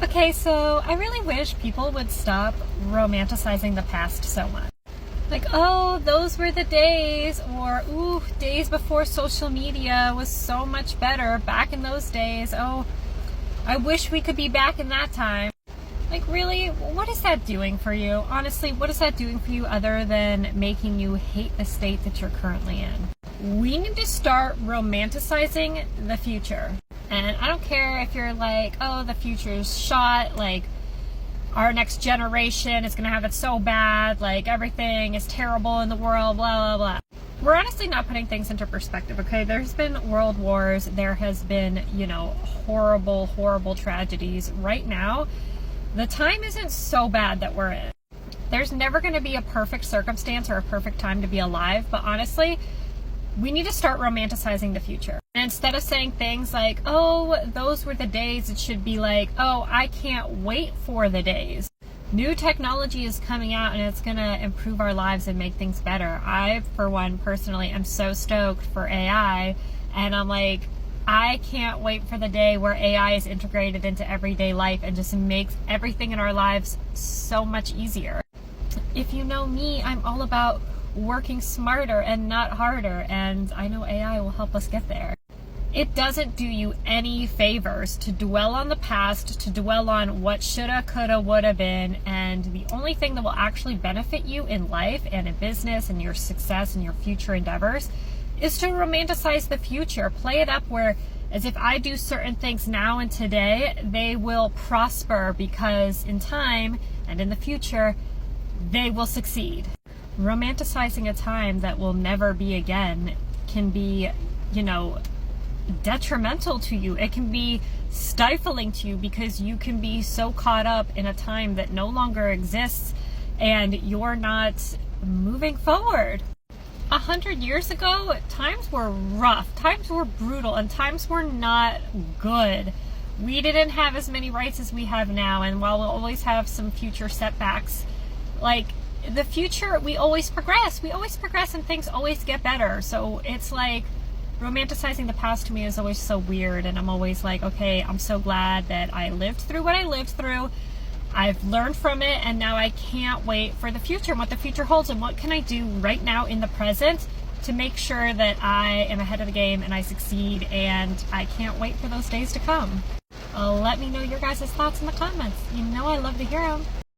Okay, so I really wish people would stop romanticizing the past so much. Like, oh, those were the days, or, ooh, days before social media was so much better back in those days. Oh, I wish we could be back in that time. Like, really, what is that doing for you? Honestly, what is that doing for you other than making you hate the state that you're currently in? We need to start romanticizing the future. And I don't care if you're like, oh, the future's shot, like, our next generation is going to have it so bad, like, everything is terrible in the world, blah, blah, blah. We're honestly not putting things into perspective, okay? There's been world wars, there has been, horrible, horrible tragedies. Right now, the time isn't so bad that we're in. There's never going to be a perfect circumstance or a perfect time to be alive, but honestly, we need to start romanticizing the future. And instead of saying things like, oh, those were the days, it should be like, oh, I can't wait for the days. New technology is coming out and it's going to improve our lives and make things better. I, for one, personally, am so stoked for AI. And I'm like, I can't wait for the day where AI is integrated into everyday life and just makes everything in our lives so much easier. If you know me, I'm all about working smarter and not harder, and I know AI will help us get there. It doesn't do you any favors to dwell on the past, to dwell on what shoulda, coulda, woulda been, and the only thing that will actually benefit you in life and in business and your success and your future endeavors is to romanticize the future. Play it up where, as if I do certain things now and today, they will prosper because in time and in the future, they will succeed. Romanticizing a time that will never be again can be, detrimental to you. It can be stifling to you because you can be so caught up in a time that no longer exists and you're not moving forward. 100 years ago, times were rough, times were brutal, and times were not good. We didn't have as many rights as we have now, and while we'll always have some future setbacks, like, the future, we always progress and things always get better. So it's like romanticizing the past to me is always so weird, and I'm always like, okay, I'm so glad that I lived through what I lived through. I've learned from it, and now I can't wait for the future and what the future holds, and what can I do right now in the present to make sure that I am ahead of the game and I succeed, and I can't wait for those days to come. Let me know your guys' thoughts in the comments. I love to hear them.